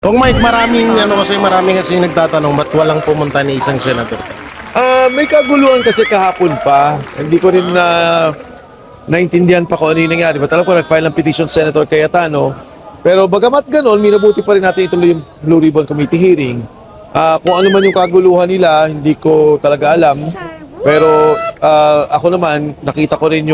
Kung Mike, maraming kasi nagtatanong ba't walang pumunta ni isang senador. May kaguluhan kasi kahapon pa. Hindi ko rin naintindihan pa kung ano yung nangyari. Ba't alam ko nag-file ng petition Senator Cayetano. Pero bagamat ganon, minabuti pa rin natin ituloy yung Blue Ribbon Committee hearing. Kung ano man yung kaguluhan nila, hindi ko talaga alam. Pero ako naman, nakita ko rin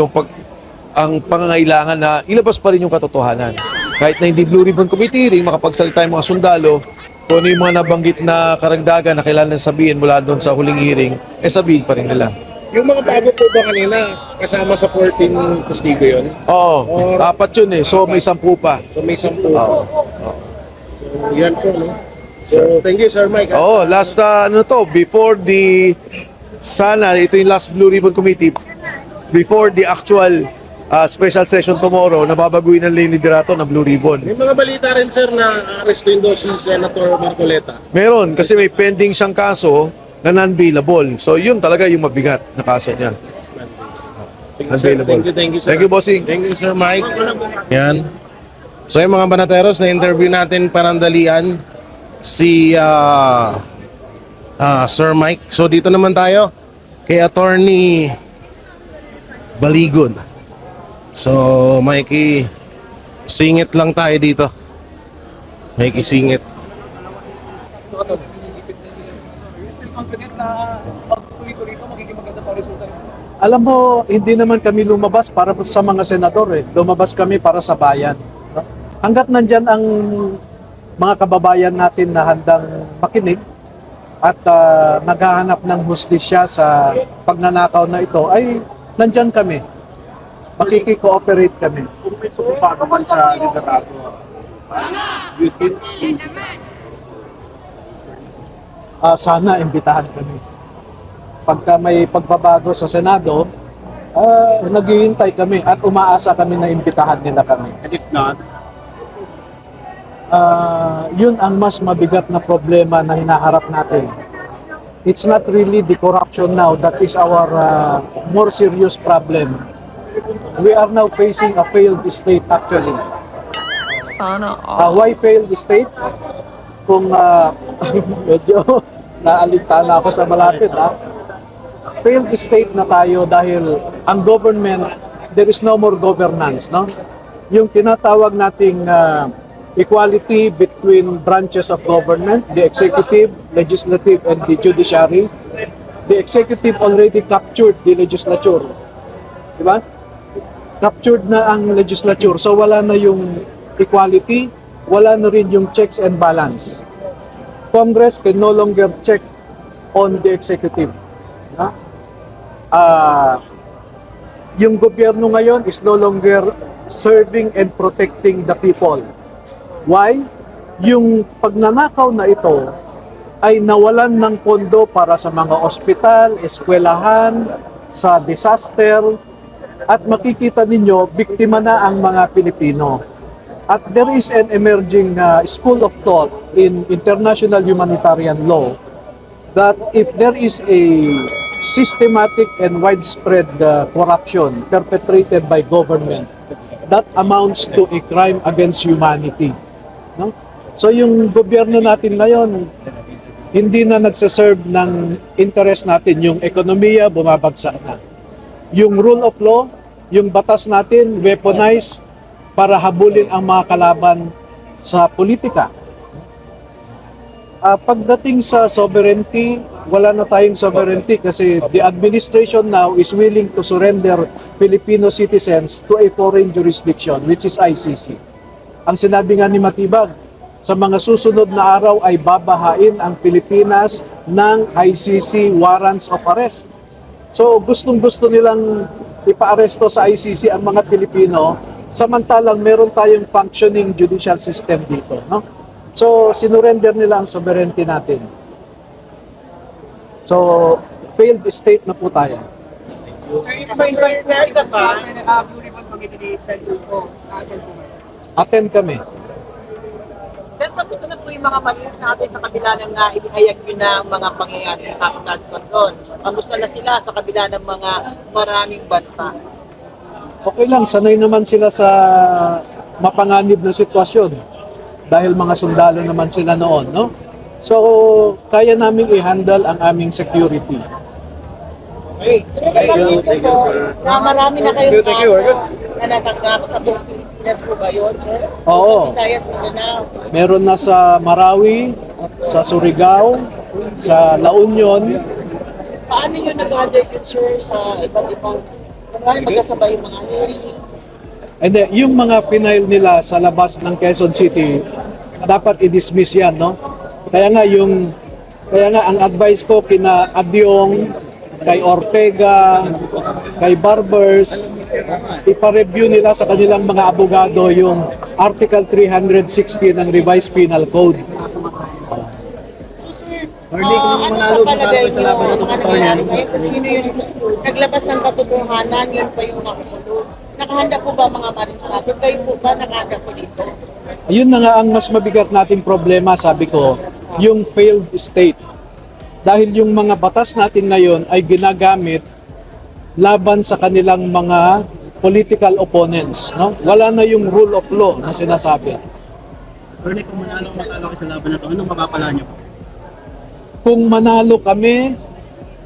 ang pangangailangan na ilabas pa rin yung katotohanan. Kahit na hindi Blue Ribbon Committee hearing, makapagsalita yung mga sundalo, kung ano yung mga nabanggit na karagdagan na kailangan sabihin mula doon sa huling hearing, sabihin pa rin nila. Yung mga bago po ba kanina, kasama sa 14 Postigo yun? Oo, apat yun eh. So may 10 pa. So may 10 Oo. po. So yan po, no? So thank you, Sir Mike. Last before ito yung last Blue Ribbon Committee, before the actual special session tomorrow, nababaguhin ng liderato ng Blue Ribbon. May mga balita rin, sir, na arrestin daw si Senator Marcoleta. Meron, kasi may pending siyang kaso na non-bailable. So yun talaga yung mabigat na kaso niya. Unbailable. Thank you, sir. Thank you, bossing. Thank you, Sir Mike. Yan. So yung mga banateros, na-interview natin panandalian si Sir Mike. So dito naman tayo kay Attorney Baligon. So Mikey, singit lang tayo dito. Mikey, singit. Alam mo, hindi naman kami lumabas para sa mga senador eh. Lumabas kami para sa bayan. No? Hanggat nandyan ang mga kababayan natin na handang makinig at naghahanap ng hustisya sa pagnanakaw na ito, ay nandyan kami. Makiki-cooperate kami. Kung may pagbabago man sa liderato, Sana imbitahan kami. Pagka may pagbabago sa Senado, naghihintay kami at umaasa kami na imbitahan nila kami. and if not, Yun ang mas mabigat na problema na hinaharap natin. It's not really the corruption now that is our more serious problem. We are now facing a failed state actually. Sana all. Why failed state? Kung medyo naalintana ako sa malapit failed state na tayo dahil ang government, there is no more governance, no? Yung tinatawag nating equality between branches of government, the executive, legislative, and the judiciary. The executive already captured the legislature. Di ba? Captured na ang legislature. So wala na yung equality, wala na rin yung checks and balance. Congress can no longer check on the executive. Yung gobyerno ngayon is no longer serving and protecting the people. Why? Yung pagnanakaw na ito ay nawalan ng pondo para sa mga ospital, eskwelahan, sa disaster, at makikita ninyo, biktima na ang mga Pilipino. At there is an emerging school of thought in international humanitarian law that if there is a systematic and widespread corruption perpetrated by government, that amounts to a crime against humanity. No? So yung gobyerno natin ngayon, hindi na nagsaserve ng interest natin. Yung ekonomiya, bumabagsak na. Yung rule of law, yung batas natin, weaponized para habulin ang mga kalaban sa politika. Pagdating sa sovereignty, wala na tayong sovereignty kasi the administration now is willing to surrender Filipino citizens to a foreign jurisdiction, which is ICC. Ang sinabi nga ni Matibag, sa mga susunod na araw ay babahain ang Pilipinas ng ICC warrants of arrest. So gustong-gusto nilang ipa-aresto sa ICC ang mga Pilipino, samantalang meron tayong functioning judicial system dito. No? So sinurrender nila ang sovereignty natin. So failed state na po tayo. Attend kami. Then, tapos na po yung mga malis natin sa kabila ng naibihayag yun na mga pangyayari ng flood control. Kamusta na sila sa kabila ng mga maraming banta? Okay lang, sanay naman sila sa mapanganib na sitwasyon. dahil mga sundalo naman sila noon, no? So, kaya namin i-handle ang aming security. So, nabanggit ko po na marami na kayong kaso na natanggap sa buong Pilipinas po ba yun, sir? Oo. Sa Visayas, Mindanao. Meron na sa Marawi, sa Surigao, sa La Union. Paano nyo nag-gather yun, sir, sa iba't ibang, paano magkasabay yung mga hearing? Hindi, yung mga final nila sa labas ng Quezon City, dapat i-dismiss yan, no? Kaya nga ang advice ko kina Adyong, kay Ortega, kay Barbers, ipa-review nila sa kanilang mga abogado yung Article 360 ng Revised Penal Code. So, sir, ano sa palagay nyo, mga nangyayari ngayon, kung sino yung naglabas ng katotohanan, yun pa yung nakakulong? Nakahanda po ba mga Marines natin? Kayo po ba nakahanda po dito? Ayun na nga ang mas mabigat nating problema, sabi ko, yung failed state. Dahil yung mga batas natin ngayon ay ginagamit laban sa kanilang mga political opponents, no? Wala na yung rule of law na sinasabi. Attorney, kung manalo kayo sa laban na to, anong mapapala nyo? Kung manalo kami,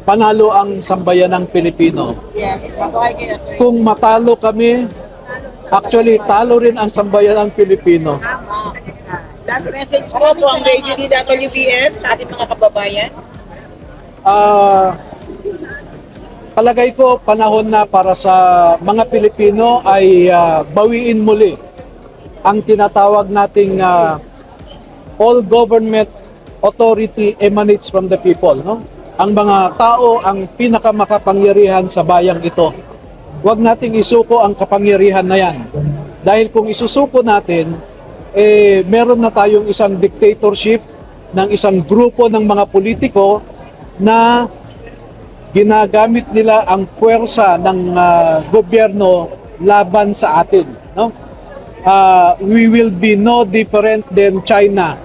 panalo ang sambayanang Pilipino. Yes, mabuhay kayo. Kung matalo kami, actually talo rin ang sambayanang Pilipino. Last message po po ang radio ni WBM sa ating mga kababayan. Palagay ko panahon na para sa mga Pilipino ay bawiin muli ang tinatawag nating all government authority emanates from the people, no? Ang mga tao ang pinakamakapangyarihan sa bayang ito. Huwag nating isuko ang kapangyarihan na yan. Dahil kung isusuko natin, meron na tayong isang dictatorship ng isang grupo ng mga politiko na ginagamit nila ang puwersa ng gobyerno laban sa atin, no? We will be no different than China.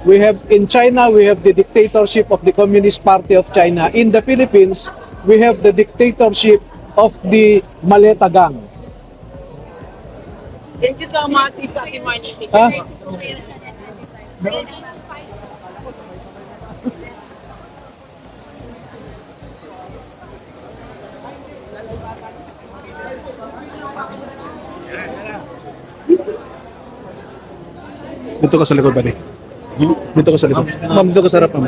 In China we have the dictatorship of the Communist Party of China. In the Philippines, we have the dictatorship of the Maleta Gang. Thank you so much, Ate Marnie. Ha? Dito ka sa likod, buddy. Dito ka sa likod. Ma'am, dito ka sa harap, ma'am.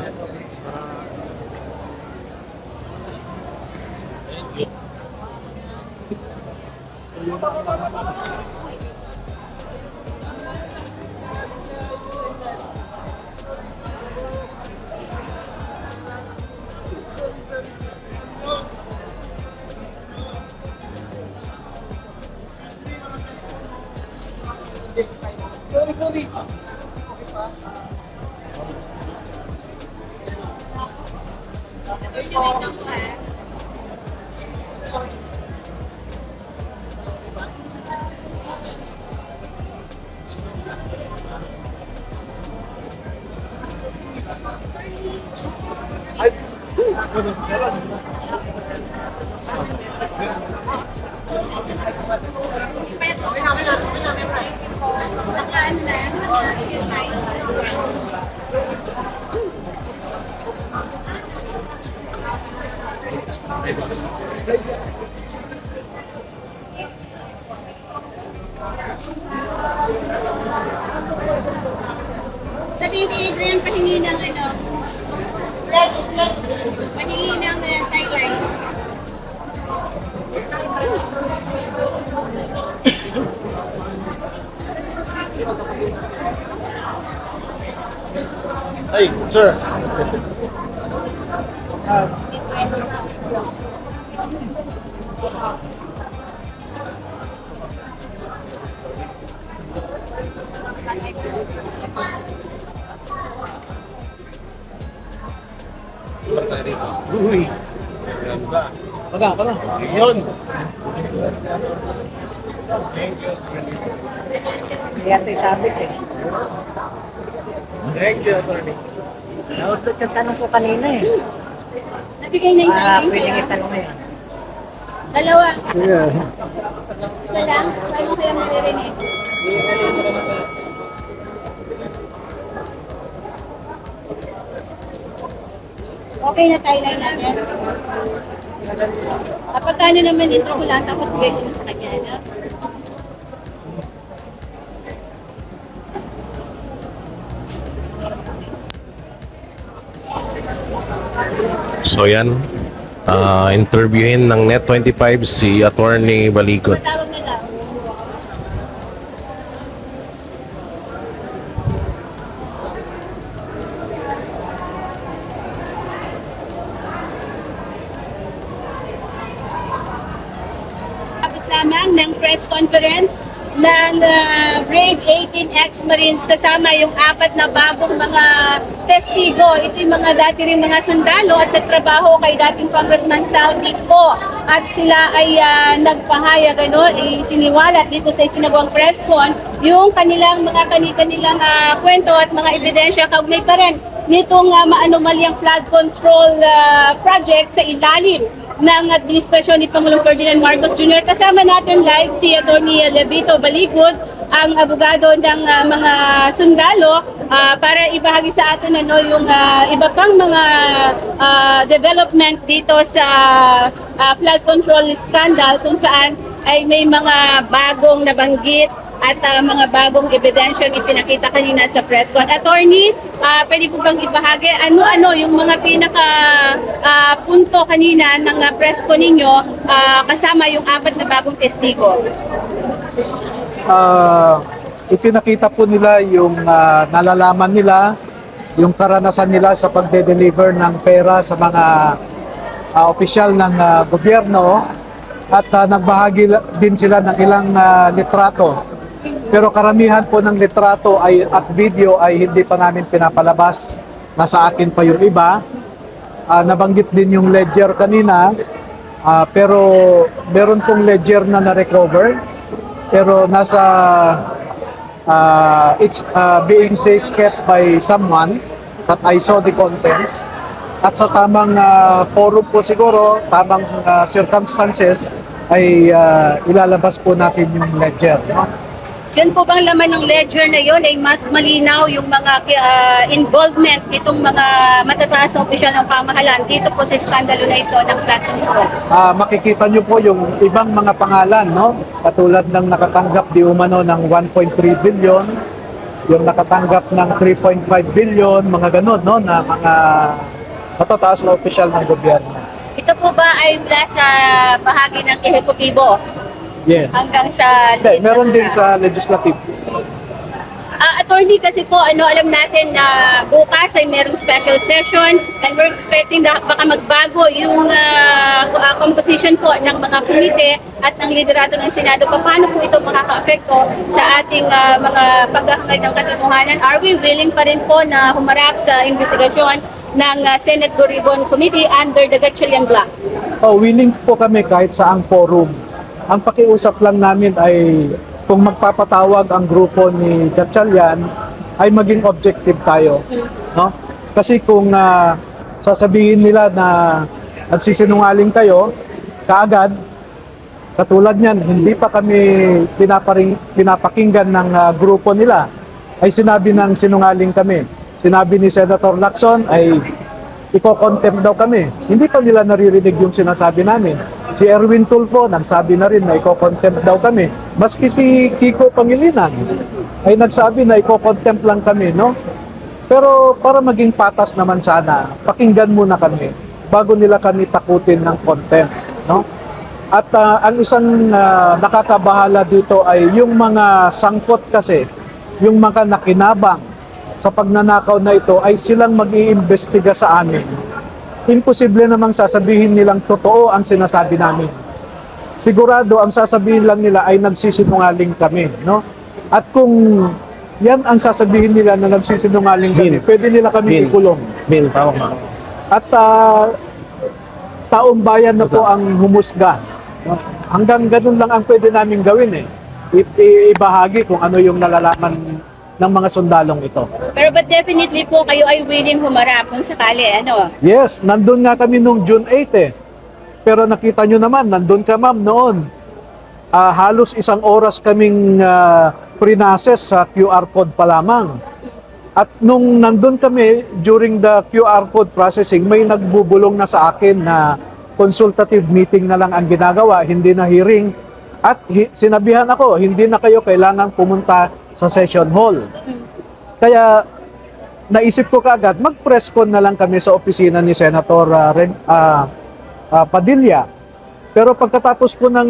Sabihin ni Adrian, pahingi ng pahingi ng Thailand. Hey, sir. Uy. Kada. Yun. Hindi ito isabit eh. Thank you, attorney. Nautot yung tanong ko kanina eh. Nabigay na yung Thailand Pwede sa'yo. itanong ngayon. Dalawa. Yeah. Isa lang. Paano kaya maririnig? Okay na timeline natin. Kapag kano naman ito, wala tapos bigay ko na sa kanya. Ano? So yan, interviewin ng Net25 si Attorney Baligot. Tawag na lang. Tapos lamang ng press conference ng Brave 18 ex-Marines kasama yung 4 na bagong mga testigo. Ito yung mga dati rin mga sundalo at nagtrabaho kay dating Congressman Sal Kiko. At sila ay nagpahayag, siniwalat dito sa isinagawang press con yung kanilang kanilang kwento at mga ebidensya kaugnay pa rin nitong maanomalyang flood control project sa ilalim ng administrasyon ni Pangulong Ferdinand Marcos Jr. Kasama natin live si Atty. Levito Baligod, ang abogado ng mga sundalo, para ibahagi sa atin yung iba pang mga development dito sa flood control scandal kung saan ay may mga bagong nabanggit at mga bagong ebidensyang ipinakita kanina sa press con. Attorney, pwede po bang ibahagi ano-ano yung mga pinaka punto kanina ng press con ninyo kasama yung 4 na bagong testigo? Ipinakita po nila yung nalalaman nila, yung karanasan nila sa pagde-deliver ng pera sa mga opisyal ng gobyerno at nagbahagi din sila ng ilang litrato. Pero karamihan po ng litrato at video ay hindi pa namin pinapalabas. Nasa akin pa yung iba. Nabanggit din yung ledger kanina, pero meron pong ledger na na-recover. Pero it's being safe kept by someone that I saw the contents. At sa tamang forum po siguro, tamang circumstances, ay ilalabas po natin yung ledger. No? Yun po bang laman ng ledger na yun ay mas malinaw yung mga involvement nitong mga matataas na opisyal ng pamahalaan dito po sa skandalo na ito ng flood control? Makikita nyo po yung ibang mga pangalan, no? Katulad ng nakatanggap di umano ng 1.3 billion, yung nakatanggap ng 3.5 billion, mga ganun, no? Na mga matataas na opisyal ng gobyerno. Ito po ba ay mula sa bahagi ng ehekutibo? Yes. Hanggang sa Hindi, meron din sa legislative. Attorney, kasi po alam natin na bukas ay merong special session and we're expecting na baka magbago yung composition po ng mga komite at ng liderato ng Senado. Paano po ito makaka-apekto sa ating mga paghahangad ng katotohanan? Are we willing pa rin po na humarap sa investigasyon ng Senate Blue Ribbon Committee under the Gatchalian Block? Willing po kami kahit saang forum. Ang pakiusap lang namin ay kung magpapatawag ang grupo ni Gatchalian ay maging objective tayo, no? Kasi kung sasabihin nila na nagsisinungaling kayo, kaagad katulad niyan, hindi pa kami pinapakinggan ng grupo nila, ay sinabi ng sinungaling kami. Sinabi ni Senator Lacson ay iko-contempt daw kami. Hindi pa nila naririnig yung sinasabi namin. Si Erwin Tulfo nagsabi na rin na iko-contempt daw kami. Maski si Kiko Pangilinan ay nagsabi na iko-contempt lang kami, no? Pero para maging patas naman sana, pakinggan muna kami bago nila kami takutin ng contempt, no? At ang isang nakakabahala dito ay yung mga sangkot kasi, yung mga nakinabang sa pagnanakaw na ito ay silang mag-iimbestiga sa amin. Imposible namang sasabihin nilang totoo ang sinasabi namin. Sigurado ang sasabihin lang nila ay nagsisinungaling kami, no? At kung yan ang sasabihin nila na nagsisinungaling kami, pwede nila kami ikulong. At taong bayan na po ang humusga. No? Hanggang ganun lang ang pwede namin gawin ibahagi kung ano yung nalalaman ng mga sundalong ito. Pero but definitely po kayo ay willing humarap kung sakali, ano? Yes, nandun nga kami nung June 8 Pero nakita nyo naman, nandun ka ma'am noon. Halos 1 oras kaming prinases sa QR code pa lamang. At nung nandun kami, during the QR code processing, may nagbubulong na sa akin na consultative meeting na lang ang ginagawa, hindi na hearing. At sinabihan ako, hindi na kayo kailangang pumunta sa session hall. Kaya naisip ko kaagad, mag-press con na lang kami sa opisina ni Senator Padilla. Pero pagkatapos ko ng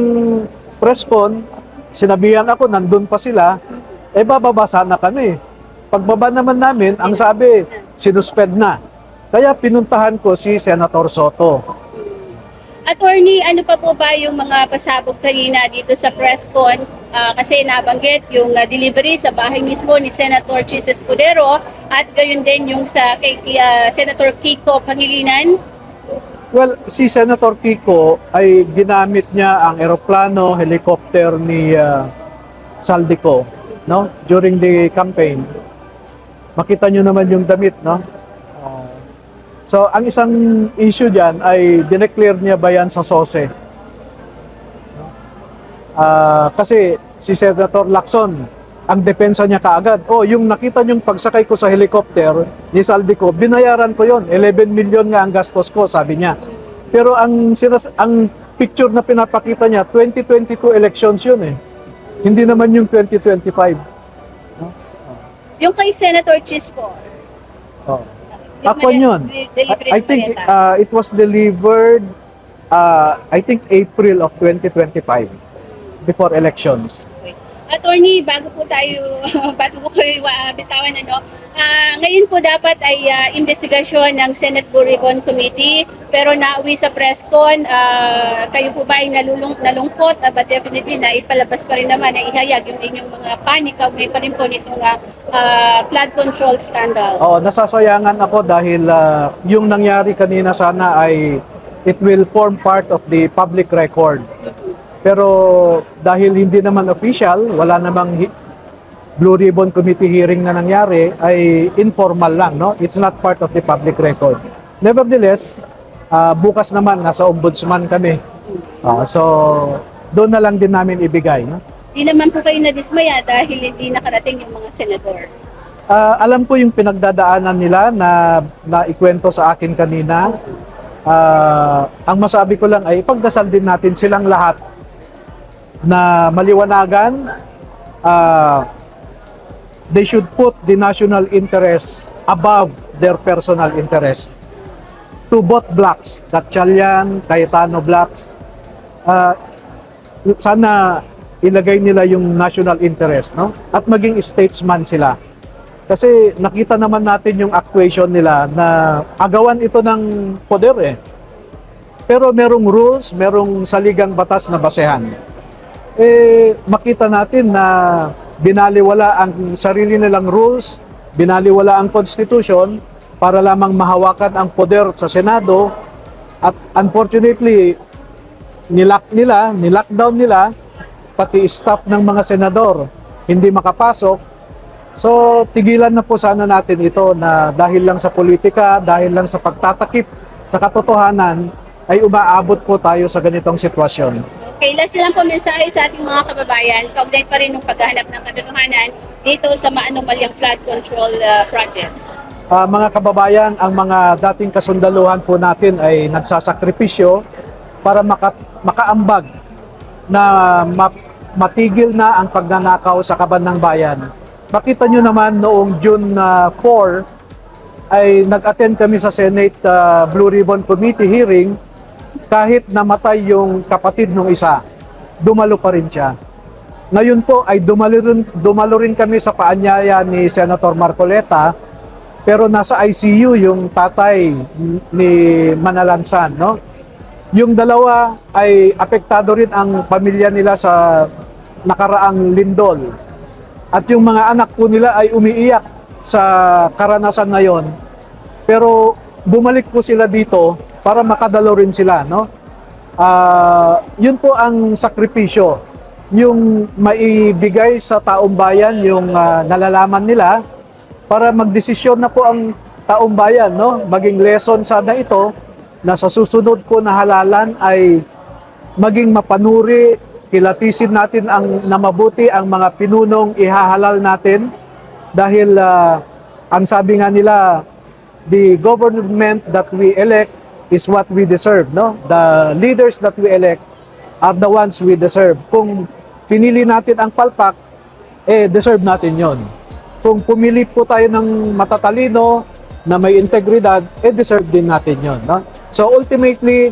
press con, sinabihan ako, nandun pa sila, bababa sana kami. Pagbaba naman namin, ang sabi, sinuspend na. Kaya pinuntahan ko si Senator Soto. Attorney, ano pa po ba yung mga pasabog kanina dito sa press con? Kasi nabanggit yung delivery sa bahay mismo ni Senator Chis Escudero at gayon din yung sa kay Senator Kiko Pangilinan. Well, si Senator Kiko ay ginamit niya ang eroplano, helicopter ni Saldico, no? During the campaign. Makita nyo naman yung damit, no? So, ang isang issue dyan ay dineclare niya ba yan sa SOSE? Kasi si Senator Lacson, ang depensa niya kaagad, yung nakita niyong pagsakay ko sa helicopter ni Saldico, binayaran ko yon, 11 million nga ang gastos ko, sabi niya. Pero ang picture na pinapakita niya, 2022 elections yun eh. Hindi naman yung 2025. Yung kay Senator Chis po. Ako yun. I think it was delivered I think April of 2025 before elections. Attorney, bago po ko bitawan, ngayon po dapat ay investigasyon ng Senate Blue Ribbon Committee, pero nauwi sa press con, kayo po ba ay nalungkot, but definitely na ipalabas pa rin naman, na ihayag yung inyong mga panik, may pa rin po nitong flood control scandal. Nasasayangan ako dahil yung nangyari kanina sana ay it will form part of the public record. Pero dahil hindi naman official, wala namang Blue Ribbon Committee hearing na nangyari, ay informal lang, no? It's not part of the public record. Nevertheless, bukas naman nasa ombudsman kami. So doon na lang din namin ibigay, no? Di naman po kayo nadismaya dahil hindi nakarating yung mga senador. Alam ko yung pinagdadaanan nila na ikwento sa akin kanina. Ang masabi ko lang ay ipagdasal din natin silang lahat na maliwanagan, they should put the national interest above their personal interest. To both blocks, Gatchalian, Cayetano blocks, sana ilagay nila yung national interest, no? At maging statesman sila. Kasi nakita naman natin yung actuation nila na agawan ito ng poder eh. Pero merong rules, merong saligang batas na basehan. Makita natin na binaliwala ang sarili nilang rules, binaliwala ang constitution para lamang mahawakan ang poder sa Senado, at unfortunately nilockdown nila pati staff ng mga senador, hindi makapasok. So tigilan na po sana natin ito na dahil lang sa politika, dahil lang sa pagtatakip sa katotohanan ay umaabot po tayo sa ganitong sitwasyon. Okay, last lang po mensahe sa ating mga kababayan, kaugnay pa rin ng paghahanap ng katotohanan dito sa maanumalyang flood control projects. Mga kababayan, ang mga dating kasundaluhan po natin ay nagsasakripisyo para makaambag na matigil na ang pagnanakaw sa kaban ng bayan. Makita nyo naman noong June 4 ay nag-attend kami sa Senate Blue Ribbon Committee hearing. Kahit namatay yung kapatid ng isa, dumalo pa rin siya. Ngayon po ay dumalo rin kami sa paanyaya ni Senator Marcoleta, pero nasa ICU yung tatay ni Manalansan, no? Yung dalawa ay apektado rin ang pamilya nila sa nakaraang lindol. At yung mga anak po nila ay umiiyak sa karanasan na yon. Pero bumalik po sila dito para makadalo rin sila, no? Yun po ang sakripisyo, yung maibigay sa taong bayan yung nalalaman nila para magdesisyon na po ang taong bayan, no? Maging lesson sana ito na sa susunod po na halalan ay maging mapanuri, kilatisin natin ang na mabuti ang mga pinunong ihahalal natin dahil ang sabi nga nila, the government that we elect is what we deserve, no? The leaders that we elect are the ones we deserve. Kung pinili natin ang palpak, deserve natin yon. Kung pumili po tayo ng matatalino, na may integridad, deserve din natin yon, no? So ultimately,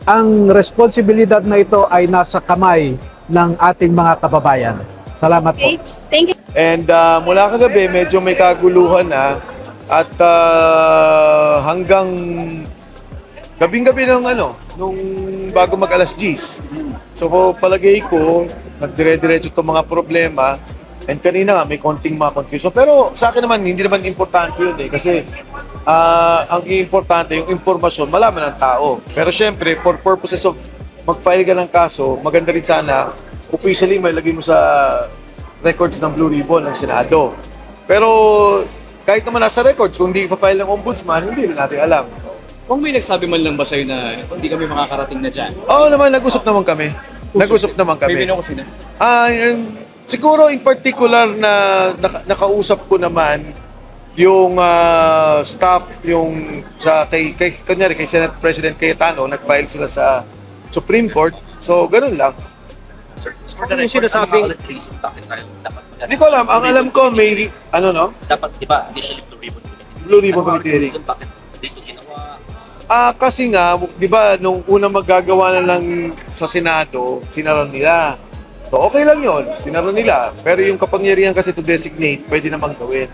ang responsibilidad na ito ay nasa kamay ng ating mga kababayan. Salamat po. Okay, thank you. And mula kagabi, medyo may kaguluhan na at hanggang gabing-gabi ng nung bago mag alas 10. So palagay ko, nagdire-diretso itong mga problema. And kanina nga, may konting mga confusion. Pero sa akin naman, hindi naman importante yun kasi ang importante, yung impormasyon, malaman ng tao. Pero syempre, for purposes of mag-file ka ng kaso, maganda rin sana, officially may lagay mo sa records ng Blue Ribbon ng Senado. Pero kahit naman nasa records, kung hindi pa-file ng ombudsman, hindi rin natin alam. Kung may nagsabi man lang ba sa'yo na hindi kami makakarating na dyan? Oo naman, nag-usap naman kami. Nag-usap naman kami. May ko sila. Siguro in particular na nakausap ko naman yung staff yung sa kunyari kay Senate President Cayetano, nag-file sila sa Supreme Court. So ganun lang. Ano yung sinasabing? Hindi ko alam. Ang alam ko may Dapat, di ba, initially Blue Ribbon Committee. Blue Ribbon Committee hearing. Bakit dito ginawa? Kasi nga, di ba, nung una maggagawa na lang sa Senado, sinaron nila. So, okay lang yon, sinaron nila. Pero yung kapangyarihan kasi to designate, pwede namang gawin.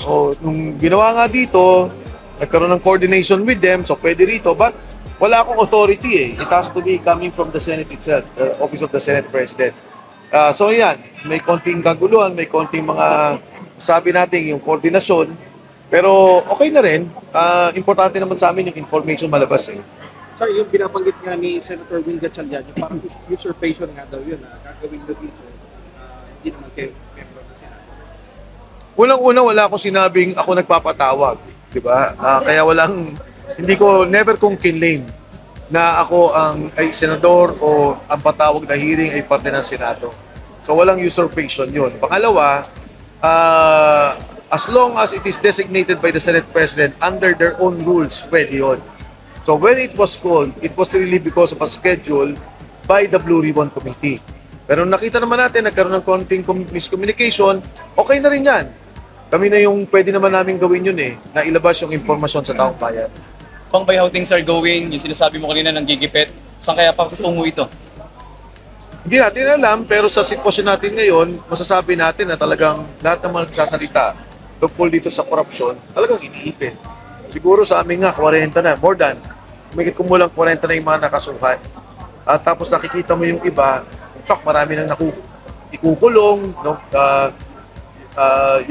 O, nung ginawa nga dito, nagkaroon ng coordination with them, so pwede rito. But, wala akong authority It has to be coming from the Senate itself, the Office of the Senate President. So, yan. May konting kaguluhan, may konting mga, sabi natin, yung koordinasyon. Pero, okay na rin. Importante naman sa amin yung information malabas Sir, yung binabanggit nga ni Senator Win Gatchalian, yung parang usurpation nga daw yun, gagawin daw dito, hindi naman kayo member ng Senado. Unang-una, wala akong sinabing ako nagpapatawag, di ba? Kaya never kong kinlaim na ako ay senador o ang patawag na hearing ay parte ng Senado. So walang usurpation yun. Pangalawa, as long as it is designated by the Senate President under their own rules, pwede yun. So when it was called, it was really because of a schedule by the Blue Ribbon Committee. Pero nakita naman natin, nagkaroon ng konting miscommunication, okay na rin yan. Kami na yung pwede naman namin gawin yun na ilabas yung impormasyon sa taong bayan. Kung by how things are going, yung sinasabi mo kanina ng gigipit, saan kaya patungo ito? Hindi natin alam, pero sa sitwasyon natin ngayon, masasabi natin na talagang lahat ng mga nagsasalita tungkol dito sa korupsyon, talagang iniipin. Siguro sa amin nga, 40 na, more than. Umikit kumulang 40 na yung mga nakasuhan. At tapos nakikita mo yung iba, in fact, marami nang ikukulong, no?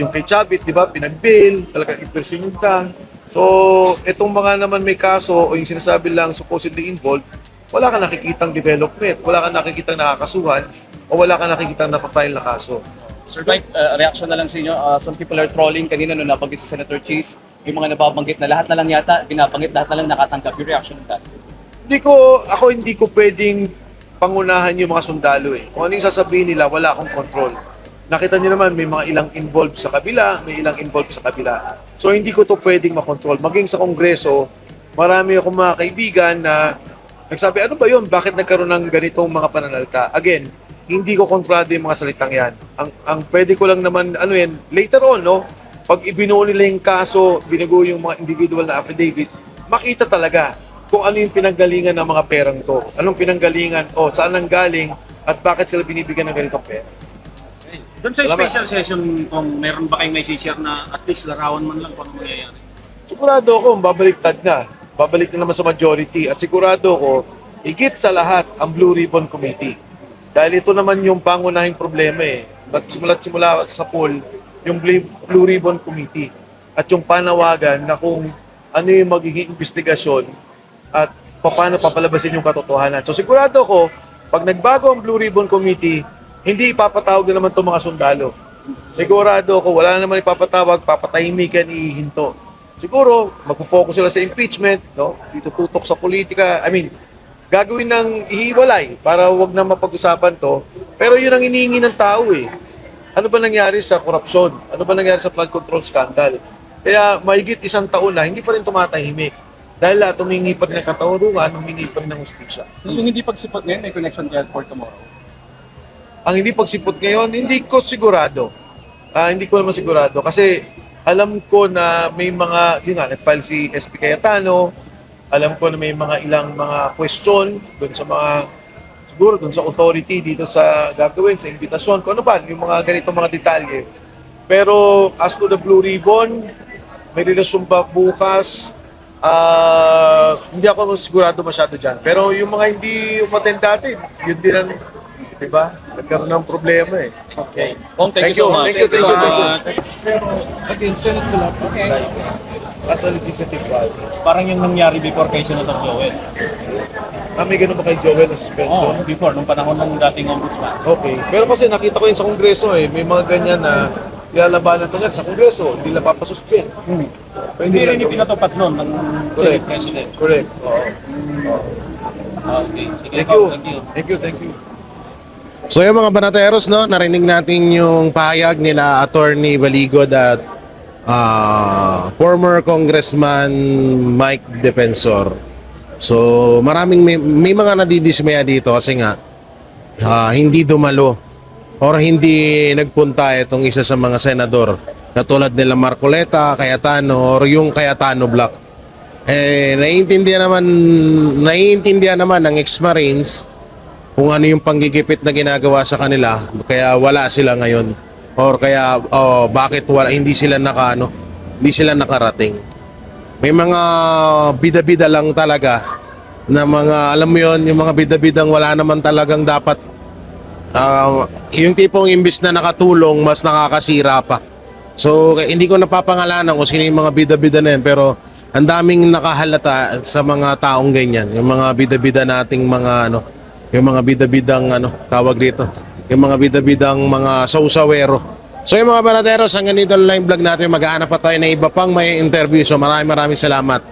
Yung kay Chavit, di ba, pinag-bail, talagang impersinita. So, itong mga naman may kaso o yung sinasabi lang supposedly involved, wala kang nakikitang development, wala kang nakikitang nakakasuhan, o wala kang nakikitang napafile na kaso. Sir Mike, reaction na lang sa inyo. Some people are trolling kanina nung nabanggit si Senator Cheese, yung mga nababanggit na lahat na lang yata, binabanggit lahat na lang nakatanggap. Yung reaction ng dati? Hindi ko pwedeng pangunahan yung mga sundalo Kung ano yung sasabihin nila, wala akong control. Nakita niyo naman, may mga ilang involved sa kabila, may ilang involved sa kabila. So hindi ko to pwedeng makontrol. Maging sa Kongreso, marami akong mga kaibigan na nagsabi, ano ba yun? Bakit nagkaroon ng ganitong mga pananalita? Again, hindi ko kontrolado yung mga salitang yan. Ang pwede ko lang naman, later on, no? Pag ibinuo nila yung kaso, binago yung mga individual na affidavit, makita talaga kung ano yung pinanggalingan ng mga perang to. Anong pinanggalingan, saan nang galing, at bakit sila binibigyan ng ganitong pera. Doon sa special session, kung meron ba kayong may share na at least larawan man lang kung ano mangyayari? Sigurado ako, babaliktad na. Babalik na naman sa majority. At sigurado ako, higit sa lahat, ang Blue Ribbon Committee. Dahil ito naman yung pangunahing problema Simula sa poll, yung Blue Ribbon Committee. At yung panawagan na kung ano yung magiging investigasyon at paano papalabasin yung katotohanan. So sigurado ako, pag nagbago ang Blue Ribbon Committee, hindi ipapatawag na naman itong mga sundalo. Sigurado ako, wala na naman ipapatawag, papatahimikan, ihihinto. Siguro, magpo-focus sila sa impeachment, no? Dito tutok sa politika. Gagawin ng ihiwalay para wag na mapag-usapan to. Pero yun ang inihingi ng tao Ano ba nangyari sa korupsyon? Ano ba nangyari sa flood control scandal? Kaya mahigit 1 taon na, hindi pa rin tumatahimik. Dahil humingi pa rin ng katarungan, humingi pa rin ng hustisya. Yung hindi pagsipot ngayon, may connection kaya for tomorrow. Ang hindi pagsipot ngayon, hindi ko sigurado. Hindi ko naman sigurado. Kasi alam ko na may mga, yun nga, nag-file si SP Cayetano. Alam ko na may mga ilang mga question doon sa mga, siguro doon sa authority dito sa gagawin, sa invitasyon. Kung ano ba, yung mga ganitong mga detalye. Pero as to the Blue Ribbon, may relasyon ba bukas? Hindi ako sigurado masyado dyan. Pero yung mga hindi umattend dati, yun din ang, di ba? Nagkaroon ng problema eh. Okay. Thank you so much. Thank you. Pero again, Senate will have to decide as a legislative body. Parang yung nangyari before kay Senator Joel. May ganun ba kay Joel na suspension? Before, nung panahon ng dating ombudsman. Okay. Pero kasi nakita ko yun sa Kongreso eh. May mga ganyan na nilalabanan pa nga sa Kongreso. Hindi lang papasuspend. Hindi rin pinatupad nun ng Senate President. Correct. Oo. Okay. Sige, Thank you. Thank you. Thank you. So yung mga banateros, no, narinig natin yung pahayag nila Attorney Baligod at former Congressman Mike Defensor. So maraming may mga nadidismaya dito kasi nga hindi dumalo or hindi nagpunta itong isa sa mga senador na tulad nila Marcoleta, Cayetano or yung Cayetano Block. Naiintindihan naman ng ex-Marines kung ano yung panggigipit na ginagawa sa kanila, kaya wala sila ngayon or kaya bakit hindi sila nakarating. May mga bida-bida lang talaga na mga, alam mo yon, yung mga bida-bidang wala naman talagang dapat yung tipong imbis na nakatulong mas nakakasira pa. So hindi ko napapangalanan kung sino yung mga bida-bida na yan, pero ang daming nakahalata sa mga taong ganyan, yung mga bida-bida nating mga yung mga bida-bidang tawag dito, yung mga bida-bidang mga sausawero. So yung mga banateros, hanggang dito live vlog natin, mag-aanap pa tayo na iba pang may interview. So maraming salamat.